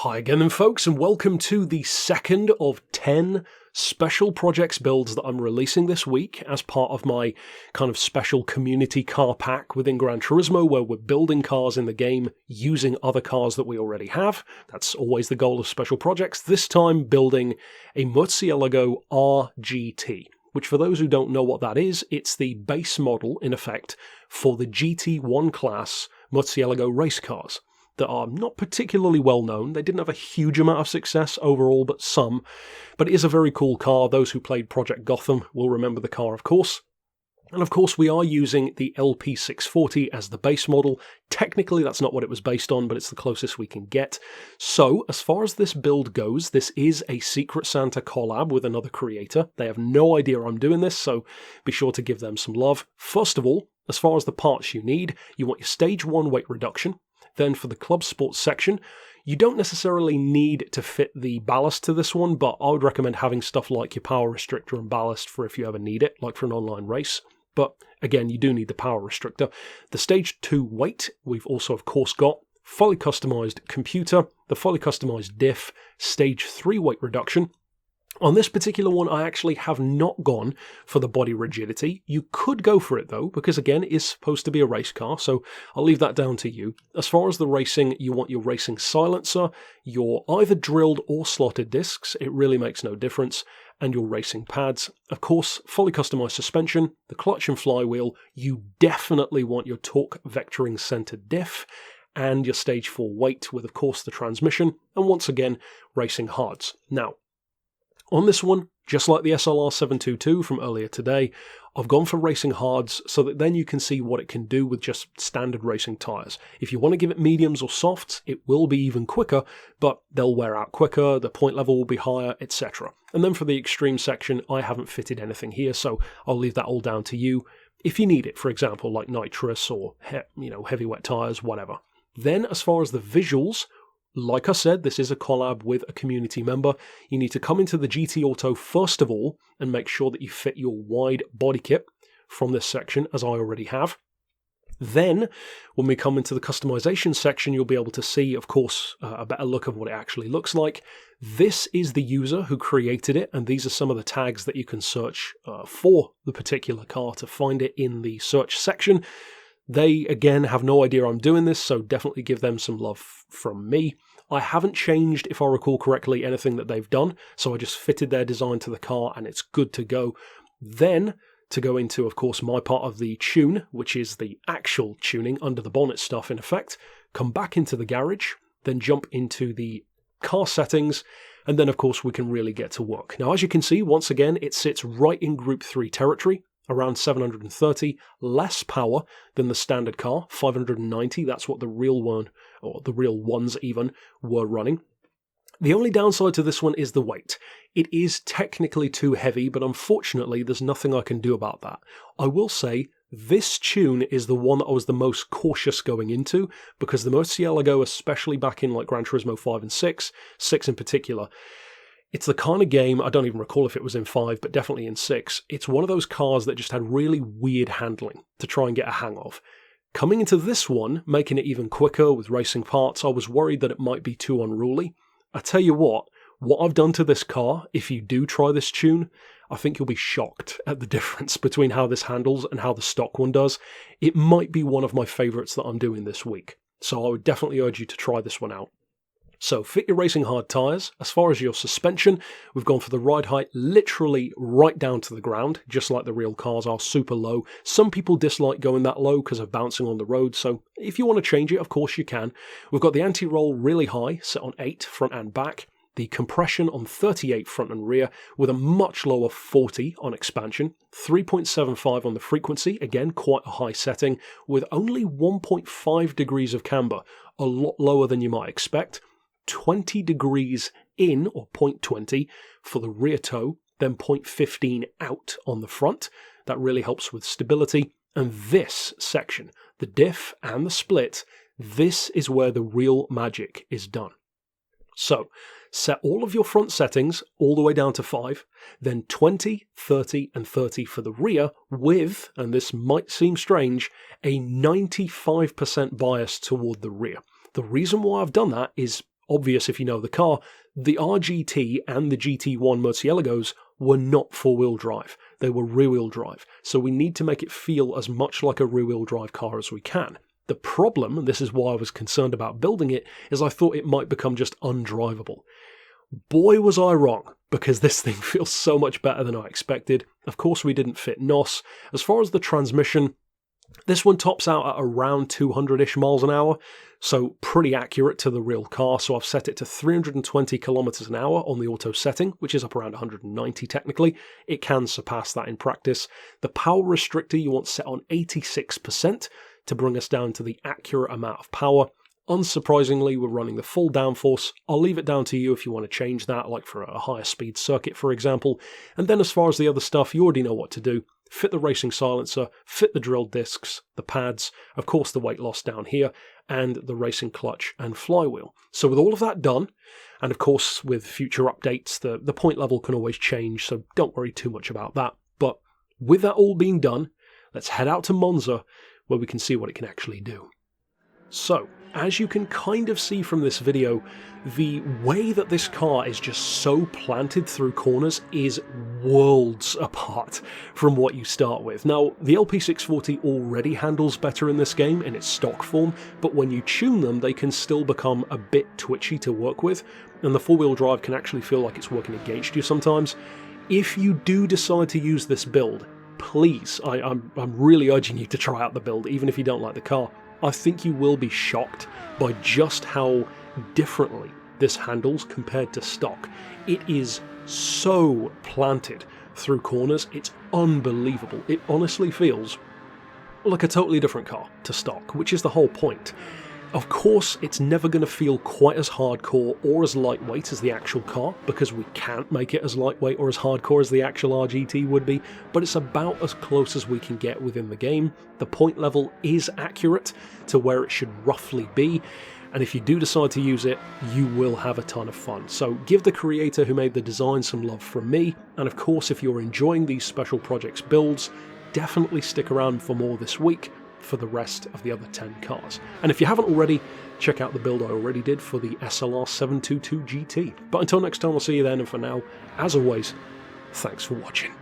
Hi again then folks, and welcome to the second of 10 special projects builds that I'm releasing this week as part of my kind of special community car pack within Gran Turismo, where we're building cars in the game using other cars that we already have. That's always the goal of special projects. This time building a Murcielago R-GT, which for those who don't know what that is, it's the base model in effect for the GT1 class Murcielago race cars that are not particularly well known. They didn't have a huge amount of success overall, but some. But it is a very cool car. Those who played Project Gotham will remember the car, of course. And of course, we are using the LP640 as the base model. Technically, that's not what it was based on, but it's the closest we can get. So, as far as this build goes, this is a Secret Santa collab with another creator. They have no idea I'm doing this, so be sure to give them some love. First of all, as far as the parts you need, you want your Stage 1 weight reduction. Then for the Club Sports section, you don't necessarily need to fit the ballast to this one, but I would recommend having stuff like your power restrictor and ballast for if you ever need it, like for an online race. But again, you do need the power restrictor. The Stage 2 weight, we've also of course got fully customized computer, the fully customized diff, Stage 3 weight reduction. On this particular one, I actually have not gone for the body rigidity. You could go for it though, because again, it is supposed to be a race car, so I'll leave that down to you. As far as the racing, you want your racing silencer, your either drilled or slotted discs, it really makes no difference, and your racing pads. Of course, fully customized suspension, the clutch and flywheel. You definitely want your torque vectoring centered diff, and your Stage 4 weight with, of course, the transmission, and once again, racing hards. Now, on this one, just like the SLR 722 from earlier today, I've gone for racing hards so that then you can see what it can do with just standard racing tyres. If you want to give it mediums or softs, it will be even quicker, but they'll wear out quicker, the point level will be higher, etc. And then for the extreme section, I haven't fitted anything here, so I'll leave that all down to you. If you need it, for example, like nitrous or heavy wet tyres, whatever. Then as far as the visuals, like I said, this is a collab with a community member. You need to come into the GT Auto first of all and make sure that you fit your wide body kit from this section, as I already have. Then, when we come into the customization section, you'll be able to see, of course, a better look of what it actually looks like. This is the user who created it, and these are some of the tags that you can search for the particular car to find it in the search section. They, again, have no idea I'm doing this, so definitely give them some love from me. I haven't changed, if I recall correctly, anything that they've done, so I just fitted their design to the car and it's good to go. Then, to go into, of course, my part of the tune, which is the actual tuning under the bonnet stuff in effect, come back into the garage, then jump into the car settings, and then, of course, we can really get to work. Now, as you can see, once again, it sits right in Group 3 territory. Around 730, less power than the standard car, 590, that's what the real one, or the real ones even, were running. The only downside to this one is the weight. It is technically too heavy, but unfortunately there's nothing I can do about that. I will say, this tune is the one that I was the most cautious going into, because the Murcielago, especially back in like Gran Turismo 5 and 6 in particular, it's the kind of game, I don't even recall if it was in 5, but definitely in 6, it's one of those cars that just had really weird handling to try and get a hang of. Coming into this one, making it even quicker with racing parts, I was worried that it might be too unruly. I tell you what I've done to this car, if you do try this tune, I think you'll be shocked at the difference between how this handles and how the stock one does. It might be one of my favourites that I'm doing this week, so I would definitely urge you to try this one out. So fit your racing hard tyres. As far as your suspension, we've gone for the ride height literally right down to the ground, just like the real cars are, super low. Some people dislike going that low because of bouncing on the road, so if you want to change it, of course you can. We've got the anti-roll really high, set on 8 front and back. The compression on 38 front and rear, with a much lower 40 on expansion. 3.75 on the frequency, again quite a high setting, with only 1.5 degrees of camber, a lot lower than you might expect. 20 degrees in, or 0.20, for the rear toe, then 0.15 out on the front. That really helps with stability. And this section, the diff and the split, this is where the real magic is done. So, set all of your front settings all the way down to 5, then 20, 30, and 30 for the rear with, and this might seem strange, a 95% bias toward the rear. The reason why I've done that is obvious if you know the car, the RGT and the GT1 Murcielagos were not four-wheel drive. They were rear-wheel drive. So we need to make it feel as much like a rear-wheel drive car as we can. The problem, and this is why I was concerned about building it, is I thought it might become just undrivable. Boy, was I wrong, because this thing feels so much better than I expected. Of course, we didn't fit Ness. As far as the transmission, this one tops out at around 200-ish miles an hour, so pretty accurate to the real car. So I've set it to 320 kilometers an hour on the auto setting, which is up around 190 technically. It can surpass that in practice. The power restrictor you want set on 86% to bring us down to the accurate amount of power. Unsurprisingly, we're running the full downforce. I'll leave it down to you if you want to change that, like for a higher speed circuit, for example. And then as far as the other stuff, you already know what to do. Fit the racing silencer, fit the drilled discs, the pads, of course the weight loss down here, and the racing clutch and flywheel. So with all of that done, and of course with future updates, the point level can always change, so don't worry too much about that. But with that all being done, let's head out to Monza, where we can see what it can actually do. So, as you can kind of see from this video, the way that this car is just so planted through corners is worlds apart from what you start with. Now, the LP640 already handles better in this game in its stock form, but when you tune them, they can still become a bit twitchy to work with, and the four-wheel drive can actually feel like it's working against you sometimes. If you do decide to use this build, please, I'm really urging you to try out the build, even if you don't like the car. I think you will be shocked by just how differently this handles compared to stock. It is so planted through corners, it's unbelievable. It honestly feels like a totally different car to stock, which is the whole point. Of course, it's never going to feel quite as hardcore or as lightweight as the actual car, because we can't make it as lightweight or as hardcore as the actual RGT would be, but it's about as close as we can get within the game. The point level is accurate to where it should roughly be, and if you do decide to use it, you will have a ton of fun. So give the creator who made the design some love from me, and of course if you're enjoying these special projects builds, definitely stick around for more this week for the rest of the other 10 cars. And if you haven't already, check out the build I already did for the SLR 722 GT. But until next time, I'll see you then, and for now, as always, thanks for watching.